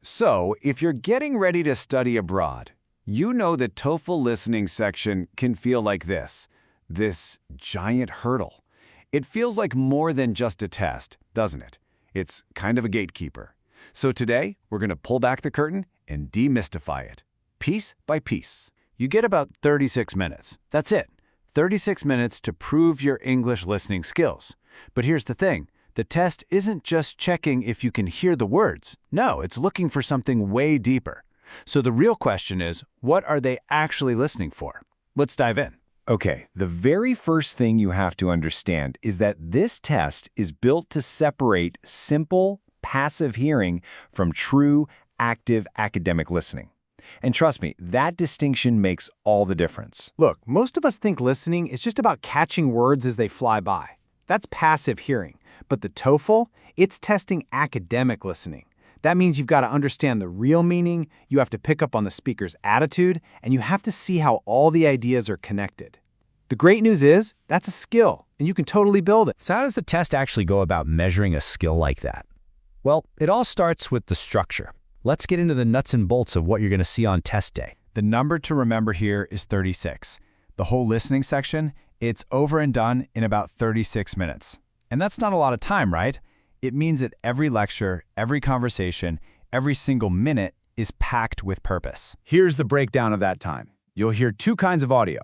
So, if you're getting ready to study abroad, you know the TOEFL listening section can feel like this giant hurdle. It feels like more than just a test, doesn't it? It's kind of a gatekeeper. So today, we're going to pull back the curtain and demystify it, piece by piece. You get about 36 minutes. That's it. 36 minutes to prove your English listening skills. But here's the thing. The test isn't just checking if you can hear the words. No, it's looking for something way deeper. So the real question is, what are they actually listening for? Let's dive in. Okay, the very first thing you have to understand is that this test is built to separate simple, passive hearing from true, active academic listening. And trust me, that distinction makes all the difference. Look, most of us think listening is just about catching words as they fly by. That's passive hearing. But the TOEFL, it's testing academic listening. That means you've got to understand the real meaning, you have to pick up on the speaker's attitude, and you have to see how all the ideas are connected. The great news is, that's a skill, and you can totally build it. So how does the test actually go about measuring a skill like that? Well, it all starts with the structure. Let's get into the nuts and bolts of what you're going to see on test day. The number to remember here is 36. The whole listening section, it's over and done in about 36 minutes. And that's not a lot of time, right? It means that every lecture, every conversation, every single minute is packed with purpose. Here's the breakdown of that time. You'll hear two kinds of audio.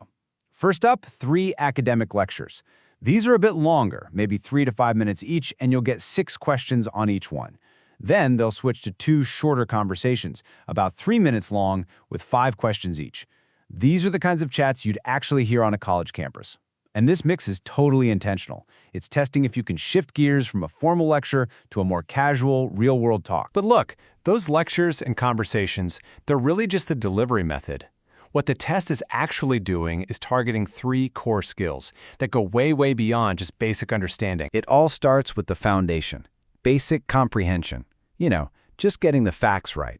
First up, 3 academic lectures. These are a bit longer, maybe 3 to 5 minutes each, and you'll get 6 questions on each one. Then they'll switch to 2 shorter conversations, about 3 minutes long, with 5 questions each. These are the kinds of chats you'd actually hear on a college campus. And this mix is totally intentional. It's testing if you can shift gears from a formal lecture to a more casual, real-world talk. But look, those lectures and conversations, they're really just the delivery method. What the test is actually doing is targeting 3 core skills that go way beyond just basic understanding. It all starts with the foundation, basic comprehension. You know, just getting the facts right.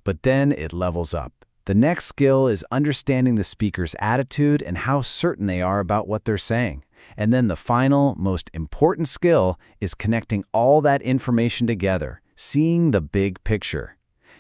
But then it levels up. The next skill is understanding the speaker's attitude and how certain they are about what they're saying. And then the final, most important skill is connecting all that information together, seeing the big picture.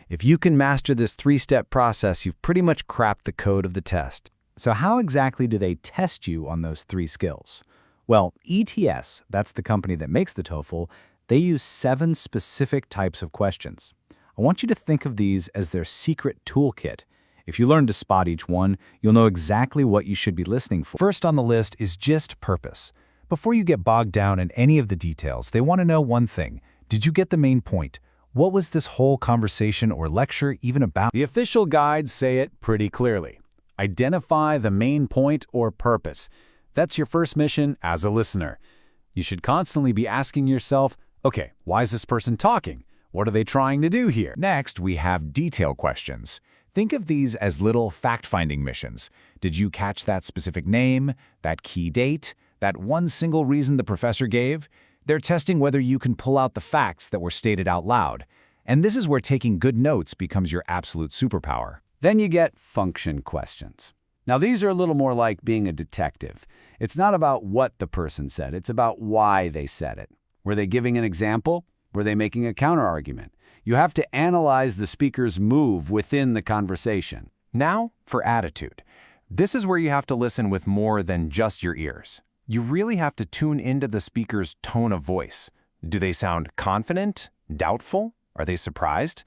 If you can master this 3-step process, you've pretty much cracked the code of the test. So how exactly do they test you on those 3 skills? Well, ETS, that's the company that makes the TOEFL, they use 7 specific types of questions. I want you to think of these as their secret toolkit. If you learn to spot each one, you'll know exactly what you should be listening for. First on the list is just purpose. Before you get bogged down in any of the details, they want to know one thing. Did you get the main point? What was this whole conversation or lecture even about? The official guides say it pretty clearly. Identify the main point or purpose. That's your first mission as a listener. You should constantly be asking yourself, okay, why is this person talking? What are they trying to do here? Next, we have detail questions. Think of these as little fact-finding missions. Did you catch that specific name, that key date, that one single reason the professor gave? They're testing whether you can pull out the facts that were stated out loud. And this is where taking good notes becomes your absolute superpower. Then you get function questions. Now, these are a little more like being a detective. It's not about what the person said, it's about why they said it. Were they giving an example? Were they making a counterargument? You have to analyze the speaker's move within the conversation. Now, for attitude. This is where you have to listen with more than just your ears. You really have to tune into the speaker's tone of voice. Do they sound confident? Doubtful? Are they surprised?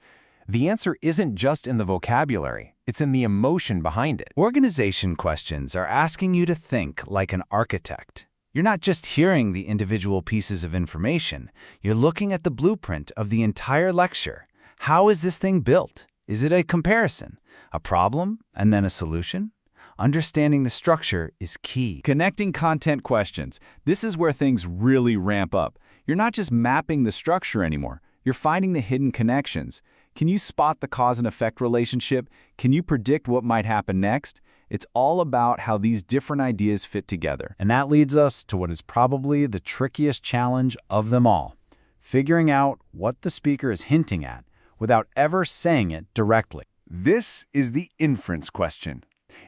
The answer isn't just in the vocabulary, it's in the emotion behind it. Organization questions are asking you to think like an architect. You're not just hearing the individual pieces of information, you're looking at the blueprint of the entire lecture. How is this thing built? Is it a comparison, a problem, and then a solution? Understanding the structure is key. Connecting content questions. This is where things really ramp up. You're not just mapping the structure anymore. You're finding the hidden connections. Can you spot the cause and effect relationship? Can you predict what might happen next? It's all about how these different ideas fit together. And that leads us to what is probably the trickiest challenge of them all, figuring out what the speaker is hinting at without ever saying it directly. This is the inference question.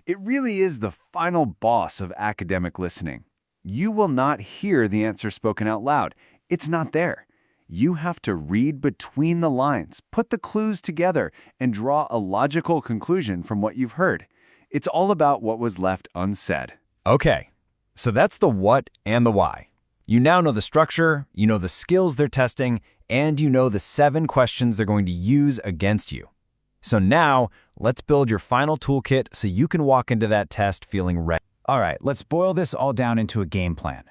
It really is the final boss of academic listening. You will not hear the answer spoken out loud. It's not there. You have to read between the lines, put the clues together, and draw a logical conclusion from what you've heard. It's all about what was left unsaid. Okay, so that's the what and the why. You now know the structure, you know the skills they're testing, and you know the 7 questions they're going to use against you. So now, let's build your final toolkit so you can walk into that test feeling ready. All right, let's boil this all down into a game plan.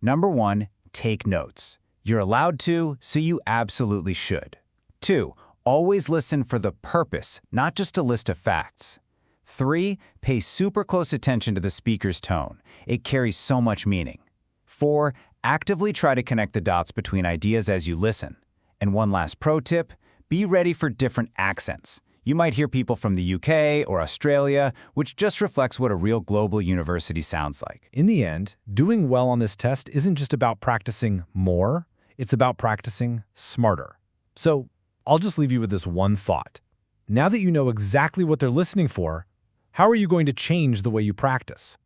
Number 1, take notes. You're allowed to, so you absolutely should. 2, always listen for the purpose, not just a list of facts. 3, pay super close attention to the speaker's tone. It carries so much meaning. 4, actively try to connect the dots between ideas as you listen. And one last pro tip, be ready for different accents. You might hear people from the UK or Australia, which just reflects what a real global university sounds like. In the end, doing well on this test isn't just about practicing more, it's about practicing smarter. So, I'll just leave you with this one thought. Now that you know exactly what they're listening for, how are you going to change the way you practice?